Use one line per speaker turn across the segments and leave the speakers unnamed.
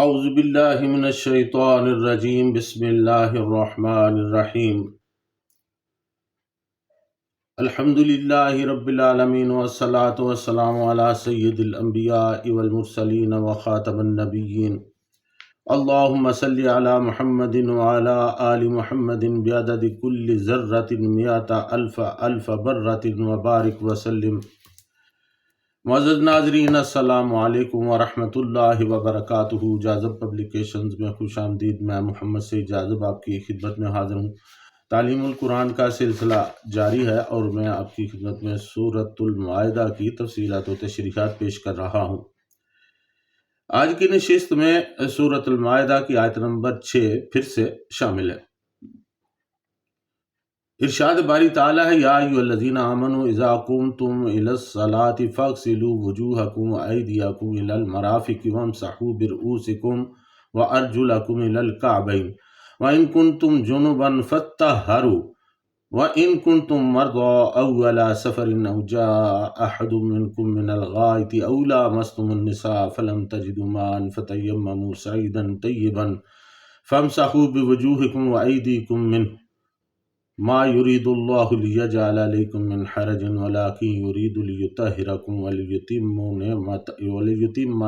اعوذ باللہ من الشیطان الرجیم بسم اللہ الرحمن الرحیم الحمد للہ رب العالمین والصلاة والسلام علی سید الانبیاء والمرسلین وخاتم النبیین اللہم صلی علی محمد وعلی آل محمد بعدد کل ذرۃ مئۃ الف برۃ وبارک وسلم۔ معزز ناظرین، السلام علیکم ورحمۃ اللہ وبرکاتہ۔ جاذب پبلیکیشنز میں خوش آمدید۔ میں محمد سعید جاذب آپ کی خدمت میں حاضر ہوں۔ تعلیم القرآن کا سلسلہ جاری ہے اور میں آپ کی خدمت میں سورۃ المائدہ کی تفصیلات و تشریحات پیش کر رہا ہوں۔ آج کی نشست میں سورۃ المائدہ کی آیت نمبر 6 پھر سے شامل ہے۔ ارشاد باری تعالیٰ ہے، یا ایھا الذین آمنوا اذا قمتم الی الصلاۃ فاغسلوا وجوہکم وایدیکم الی المرافق وامسحوا برؤوسکم وارجلکم الی الکعبین وان کنتم جنبا فاطہروا وان کنتم مرضی او علی سفر او جاء احد منکم من الغائط او لامستم النساء فلم تجدوا ماء فتیمموا صعیدا طیبا فامسحوا بوجوہکم وایدیکم منہ ما یرید اللہ لیجعل علیکم من حرج ولکن یرید لیطہرکم ولیتم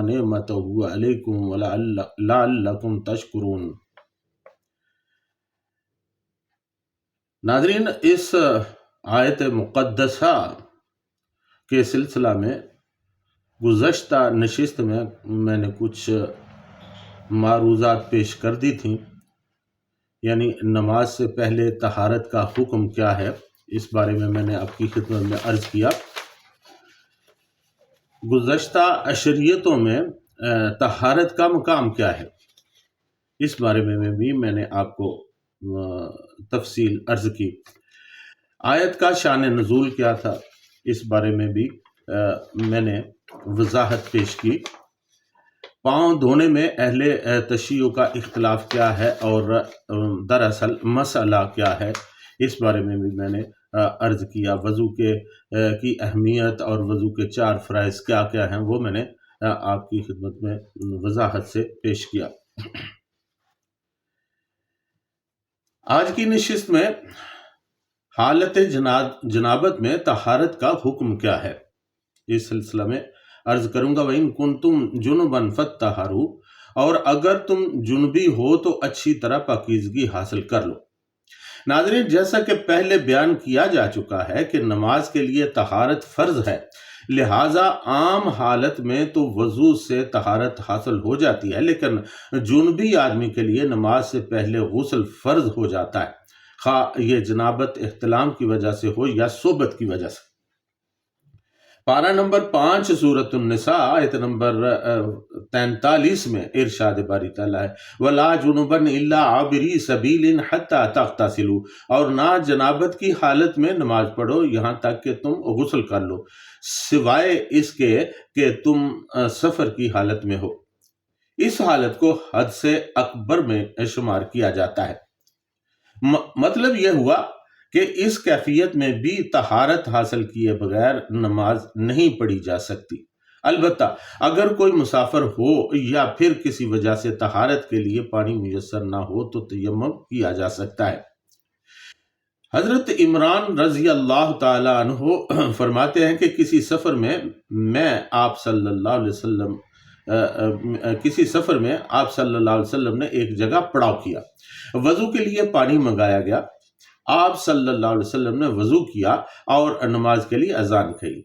نعمتہ علیکم لعلکم تشکرون۔ ناظرین، اس آیت مقدسہ کے سلسلہ میں گزشتہ نشست میں نے کچھ معروضات پیش کر دی تھیں، یعنی نماز سے پہلے طہارت کا حکم کیا ہے، اس بارے میں نے آپ کی خدمت میں عرض کیا۔ گزشتہ اشریتوں میں طہارت کا مقام کیا ہے، اس بارے میں بھی میں نے آپ کو تفصیل عرض کی۔ آیت کا شان نزول کیا تھا، اس بارے میں بھی میں نے وضاحت پیش کی۔ پاؤں دھونے میں اہل تشیع کا اختلاف کیا ہے اور دراصل مسئلہ کیا ہے، اس بارے میں بھی میں نے عرض کیا۔ وضو کی اہمیت اور وضو کے 4 فرائض کیا کیا ہیں، وہ میں نے آپ کی خدمت میں وضاحت سے پیش کیا۔ آج کی نشست میں حالت جنابت میں طہارت کا حکم کیا ہے، اس سلسلہ میں عرض کروں گا۔ وَإِن كُنتُمْ جُنُبًا فَاطَّهِرُوا، اور اگر تم جنبی ہو تو اچھی طرح پاکیزگی حاصل کر لو۔ ناظرین، جیسا کہ پہلے بیان کیا جا چکا ہے کہ نماز کے لیے طہارت فرض ہے، لہٰذا عام حالت میں تو وضو سے طہارت حاصل ہو جاتی ہے، لیکن جنبی آدمی کے لیے نماز سے پہلے غسل فرض ہو جاتا ہے، خواہ یہ جنابت احتلام کی وجہ سے ہو یا صحبت کی وجہ سے۔ پارہ نمبر 5 سورۃ النساء آیت نمبر 43 میں ارشاد باری تعالیٰ ہے، وَلَا جُنُبًا إِلَّا عَابِرِي سَبِيلٍ حَتَّى تَغْتَسِلُوا، اور نہ جنابت کی حالت میں نماز پڑھو یہاں تک کہ تم غسل کر لو، سوائے اس کے کہ تم سفر کی حالت میں ہو۔ اس حالت کو حد سے اکبر میں شمار کیا جاتا ہے۔ مطلب یہ ہوا کہ اس کیفیت میں بھی طہارت حاصل کیے بغیر نماز نہیں پڑھی جا سکتی۔ البتہ اگر کوئی مسافر ہو یا پھر کسی وجہ سے طہارت کے لیے پانی میسر نہ ہو تو تیمم کیا جا سکتا ہے۔ حضرت عمران رضی اللہ تعالیٰ عنہ فرماتے ہیں کہ کسی سفر میں آپ صلی اللہ علیہ وسلم نے ایک جگہ پڑاؤ کیا، وضو کے لیے پانی منگایا گیا، آپ صلی اللہ علیہ وسلم نے وضو کیا اور نماز کے لیے اذان کہی،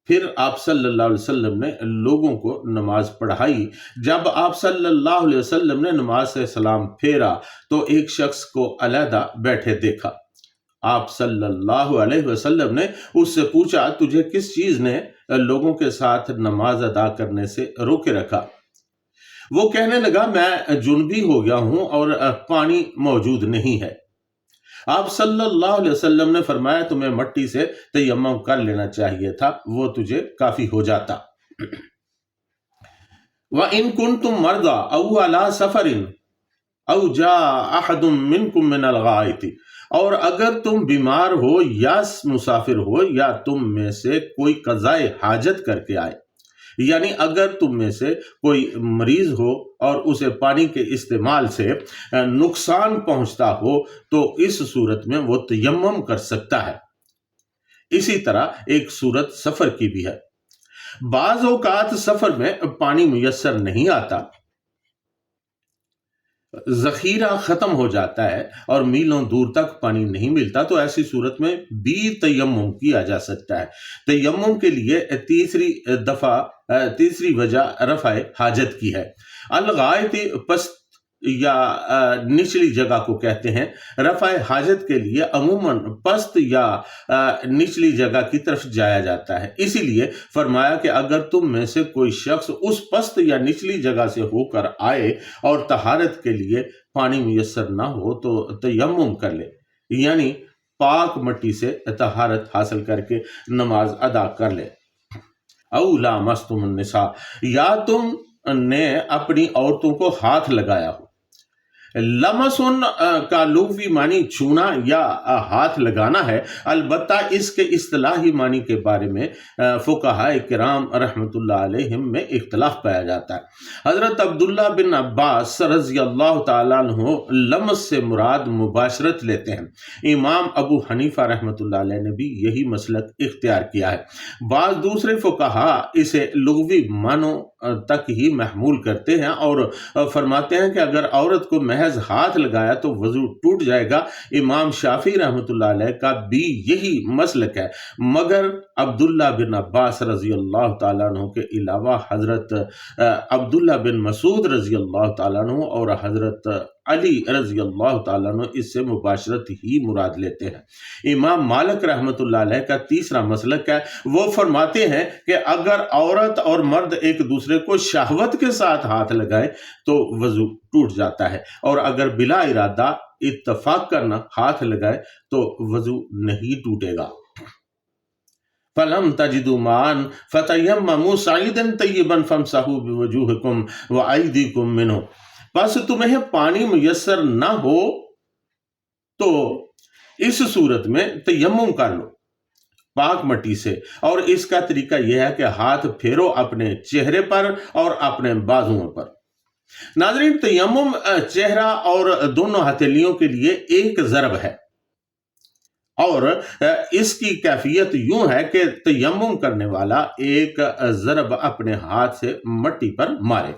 پھر آپ صلی اللہ علیہ وسلم نے لوگوں کو نماز پڑھائی۔ جب آپ صلی اللہ علیہ وسلم نے نماز سے سلام پھیرا تو ایک شخص کو علیحدہ بیٹھے دیکھا۔ آپ صلی اللہ علیہ وسلم نے اس سے پوچھا، تجھے کس چیز نے لوگوں کے ساتھ نماز ادا کرنے سے روکے رکھا؟ وہ کہنے لگا، میں جنبی ہو گیا ہوں اور پانی موجود نہیں ہے۔ آپ صلی اللہ علیہ وسلم نے فرمایا، تمہیں مٹی سے تیمم کر لینا چاہیے تھا، وہ تجھے کافی ہو جاتا۔ وَإِن كُنتُم مَرْضَىٰ أَوْ عَلَىٰ سَفَرٍ أَوْ جَاءَ أَحَدٌ مِّنكُم مِّنَ الْغَائِطِ، اور اگر تم بیمار ہو یا مسافر ہو یا تم میں سے کوئی قضائے حاجت کر کے آئے، یعنی اگر تم میں سے کوئی مریض ہو اور اسے پانی کے استعمال سے نقصان پہنچتا ہو تو اس صورت میں وہ تیمم کر سکتا ہے۔ اسی طرح ایک صورت سفر کی بھی ہے۔ بعض اوقات سفر میں پانی میسر نہیں آتا، ذخیرہ ختم ہو جاتا ہے اور میلوں دور تک پانی نہیں ملتا، تو ایسی صورت میں بھی تیمم کیا جا سکتا ہے۔ تیمم کے لیے تیسری وجہ رفع حاجت کی ہے۔ الغائط پست یا نچلی جگہ کو کہتے ہیں۔ رفع حاجت کے لیے عموماً پست یا نچلی جگہ کی طرف جایا جاتا ہے، اسی لیے فرمایا کہ اگر تم میں سے کوئی شخص اس پست یا نچلی جگہ سے ہو کر آئے اور طہارت کے لیے پانی میسر نہ ہو تو تیمم کر لے، یعنی پاک مٹی سے طہارت حاصل کر کے نماز ادا کر لے۔ او لامستم النساء، یا تم نے اپنی عورتوں کو ہاتھ لگایا ہو۔ لمسن کا لغوی معنی چھونا یا ہاتھ لگانا ہے، البتہ اس کے اصطلاحی معنی کے بارے میں فقہاء کرام رحمۃ اللہ علیہم میں اختلاف پایا جاتا ہے۔ حضرت عبداللہ بن عباس رضی اللہ تعالیٰ عنہ لمس سے مراد مباشرت لیتے ہیں۔ امام ابو حنیفہ رحمۃ اللہ علیہ نے بھی یہی مسلک اختیار کیا ہے۔ بعض دوسرے فقہاء اسے لغوی معنوں تک ہی محمول کرتے ہیں اور فرماتے ہیں کہ اگر عورت کو محض ہاتھ لگایا تو وضو ٹوٹ جائے گا۔ امام شافعی رحمۃ اللہ علیہ کا بھی یہی مسلک ہے، مگر عبداللہ بن عباس رضی اللہ تعالیٰ عنہ کے علاوہ حضرت عبداللہ بن مسعود رضی اللہ تعالیٰ عنہ اور حضرت علی رضی اللہ تعالیٰ عنہ اس سے مباشرت ہی مراد لیتے ہیں۔ امام مالک رحمۃ اللہ علیہ کا تیسرا مسلک ہے، وہ فرماتے ہیں کہ اگر عورت اور مرد ایک دوسرے کو شہوت کے ساتھ ہاتھ لگائے تو وضو ٹوٹ جاتا ہے، اور اگر بلا ارادہ اتفاق کرنا ہاتھ لگائے تو وضو نہیں ٹوٹے گا۔ فَلَمْ تَجِدُوا مَاءً فَتَيَمَّمُوا صَعِيدًا طَيِّبًا فَامْسَحُوا بِوُجُوهِكُمْ وَأَيْدِيكُمْ مِنْهُ، پس تمہیں پانی میسر نہ ہو تو اس صورت میں تیمم کر لو پاک مٹی سے، اور اس کا طریقہ یہ ہے کہ ہاتھ پھیرو اپنے چہرے پر اور اپنے بازوؤں پر۔ ناظرین، تیمم چہرہ اور دونوں ہتھیلیوں کے لیے ایک ضرب ہے، اور اس کی کیفیت یوں ہے کہ تیمم کرنے والا ایک ضرب اپنے ہاتھ سے مٹی پر مارے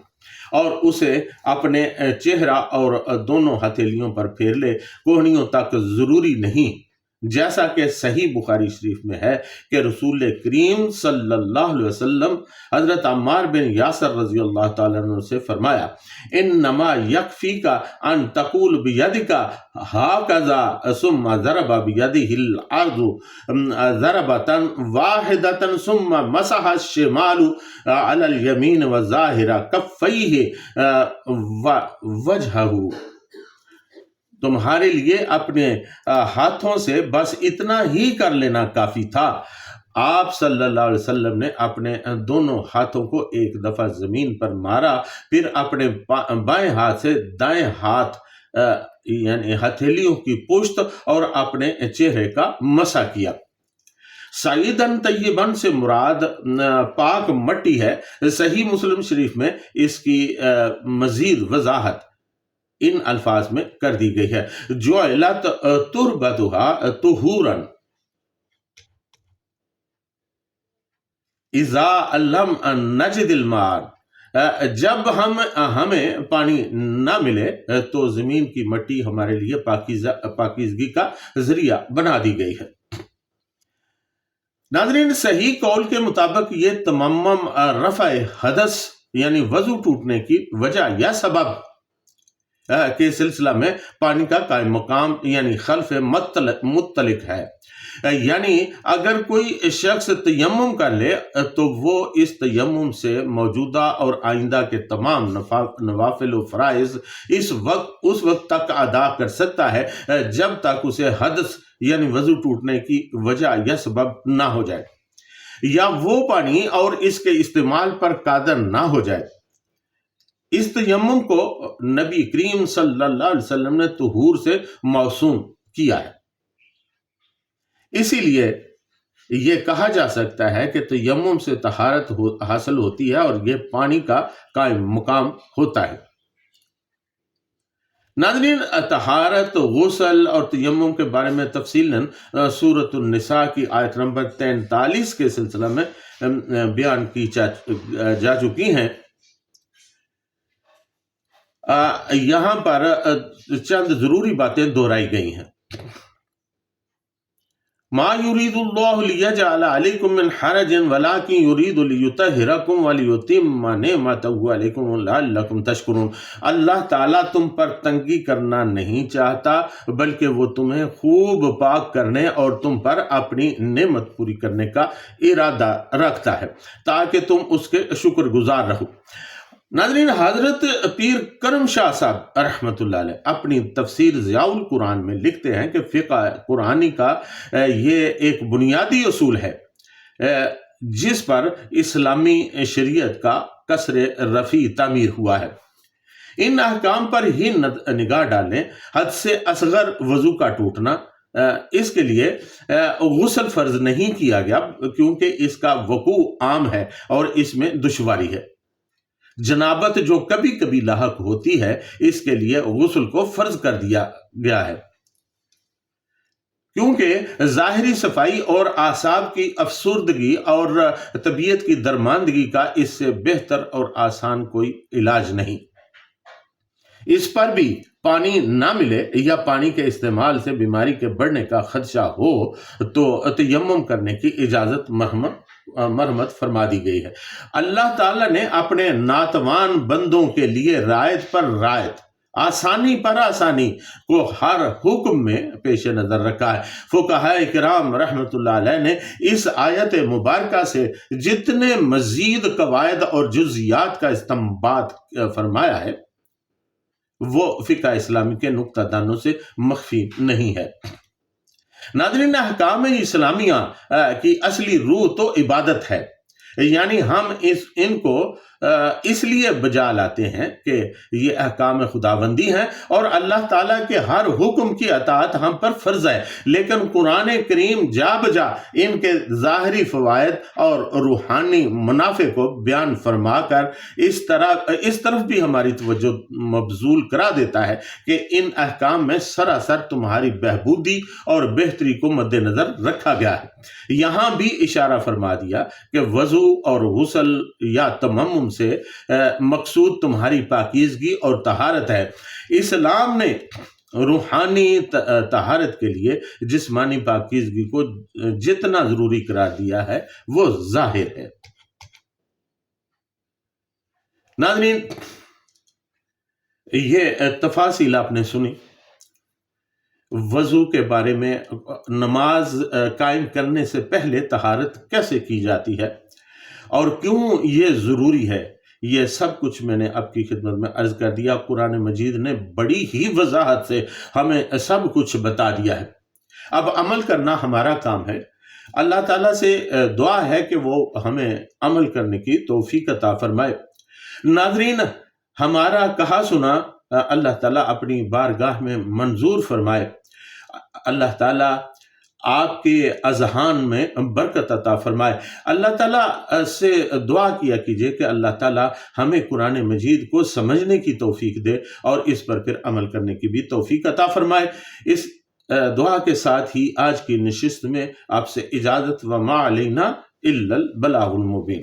اور اسے اپنے چہرہ اور دونوں ہتھیلیوں پر پھیر لے، کوہنیوں تک ضروری نہیں، جیسا کہ صحیح بخاری شریف میں ہے کہ رسول کریم صلی اللہ علیہ وسلم حضرت عمار بن یاسر رضی اللہ تعالیٰ عنہ سے فرمایا، انما یکفیک ان تقول بیدک ہاکذا ثم ضرب بیدہ الارض ضربۃ واحدۃ ثم مسح الشمال علی الیمین وظاہر کفیہ وجہہ۔ تمہارے لیے اپنے ہاتھوں سے بس اتنا ہی کر لینا کافی تھا۔ آپ صلی اللہ علیہ وسلم نے اپنے دونوں ہاتھوں کو ایک دفعہ زمین پر مارا، پھر اپنے بائیں ہاتھ سے دائیں ہاتھ یعنی ہتھیلیوں کی پشت اور اپنے چہرے کا مسح کیا۔ سعیدن طیبن سے مراد پاک مٹی ہے۔ صحیح مسلم شریف میں اس کی مزید وضاحت ان الفاظ میں کر دی گئی ہے، جعلت تربتها طہورا اذا لم نجد الماء، جب ہمیں پانی نہ ملے تو زمین کی مٹی ہمارے لیے پاکیزگی کا ذریعہ بنا دی گئی ہے۔ ناظرین، صحیح قول کے مطابق یہ تمام رفع حدث یعنی وضو ٹوٹنے کی وجہ یا سبب کے سلسلہ میں پانی کا قائم مقام یعنی خلف مطلق ہے، یعنی اگر کوئی شخص تیمم کر لے تو وہ اس تیمم سے موجودہ اور آئندہ کے تمام نوافل و فرائض اس وقت تک ادا کر سکتا ہے جب تک اسے حدث یعنی وضو ٹوٹنے کی وجہ یا سبب نہ ہو جائے، یا وہ پانی اور اس کے استعمال پر قادر نہ ہو جائے۔ اس تیمم کو نبی کریم صلی اللہ علیہ وسلم نے طہور سے موسوم کیا ہے، اسی لیے یہ کہا جا سکتا ہے کہ تیمم سے طہارت حاصل ہوتی ہے اور یہ پانی کا قائم مقام ہوتا ہے۔ ناظرین، طہارت، غسل اور تیمم کے بارے میں تفصیلاً سورۃ النساء کی آیت نمبر 43 کے سلسلہ میں بیان کی جا چکی ہیں۔ یہاں پر چند ضروری باتیں دہرائی گئی ہیں۔ ما یرید اللہ لیجعل علیکم من حرج ولکن یرید لیطہرکم ولیتم نعمتہ علیکم لعلکم تشکرون۔ اللہ تعالیٰ تم پر تنگی کرنا نہیں چاہتا، بلکہ وہ تمہیں خوب پاک کرنے اور تم پر اپنی نعمت پوری کرنے کا ارادہ رکھتا ہے تاکہ تم اس کے شکر گزار رہو۔ ناظرین، حضرت پیر کرم شاہ صاحب رحمۃ اللہ علیہ اپنی تفسیر ضیاء القرآن میں لکھتے ہیں کہ فقہ قرآنی کا یہ ایک بنیادی اصول ہے جس پر اسلامی شریعت کا قصر رفیع تعمیر ہوا ہے۔ ان احکام پر ہی نگاہ ڈالیں۔ حد سے اصغر وضو کا ٹوٹنا، اس کے لیے غسل فرض نہیں کیا گیا کیونکہ اس کا وقوع عام ہے اور اس میں دشواری ہے۔ جنابت جو کبھی کبھی لاحق ہوتی ہے، اس کے لیے غسل کو فرض کر دیا گیا ہے کیونکہ ظاہری صفائی اور اعصاب کی افسردگی اور طبیعت کی درماندگی کا اس سے بہتر اور آسان کوئی علاج نہیں۔ اس پر بھی پانی نہ ملے یا پانی کے استعمال سے بیماری کے بڑھنے کا خدشہ ہو تو تیمم کرنے کی اجازت مرحمت فرما دی گئی ہے۔ اللہ تعالیٰ نے اپنے ناتوان بندوں کے لیے رعایت پر رعایت، آسانی پر آسانی کو ہر حکم میں پیش نظر رکھا ہے۔ فقہائے کرام رحمۃ اللہ علیہ نے اس آیت مبارکہ سے جتنے مزید قواعد اور جزیات کا استنباط فرمایا ہے وہ فقہ اسلامی کے نقطہ دانوں سے مخفی نہیں ہے۔ ناظرین، احکام اسلامیہ کی اصلی روح تو عبادت ہے، یعنی ہم ان کو اس لیے بجا لاتے ہیں کہ یہ احکام خداوندی ہیں اور اللہ تعالیٰ کے ہر حکم کی اطاعت ہم پر فرض ہے، لیکن قرآن کریم جا بجا ان کے ظاہری فوائد اور روحانی منافع کو بیان فرما کر اس طرف بھی ہماری توجہ مبذول کرا دیتا ہے کہ ان احکام میں سراسر تمہاری بہبودی اور بہتری کو مد نظر رکھا گیا ہے۔ یہاں بھی اشارہ فرما دیا کہ وضو اور غسل یا تیمم سے مقصود تمہاری پاکیزگی اور طہارت ہے۔ اسلام نے روحانی طہارت کے لیے جسمانی پاکیزگی کو جتنا ضروری قرار دیا ہے وہ ظاہر ہے۔ ناظرین، یہ تفاصیل آپ نے سنی وضو کے بارے میں۔ نماز قائم کرنے سے پہلے طہارت کیسے کی جاتی ہے اور کیوں یہ ضروری ہے، یہ سب کچھ میں نے آپ کی خدمت میں عرض کر دیا۔ قرآن مجید نے بڑی ہی وضاحت سے ہمیں سب کچھ بتا دیا ہے۔ اب عمل کرنا ہمارا کام ہے۔ اللہ تعالیٰ سے دعا ہے کہ وہ ہمیں عمل کرنے کی توفیق عطا فرمائے۔ ناظرین، ہمارا کہا سنا اللہ تعالیٰ اپنی بارگاہ میں منظور فرمائے۔ اللہ تعالیٰ آپ کے اذہان میں برکت عطا فرمائے۔ اللہ تعالیٰ سے دعا کیا کیجئے کہ اللہ تعالیٰ ہمیں قرآن مجید کو سمجھنے کی توفیق دے اور اس پر پھر عمل کرنے کی بھی توفیق عطا فرمائے۔ اس دعا کے ساتھ ہی آج کی نشست میں آپ سے اجازت، وما علینا الا البلاغ المبین۔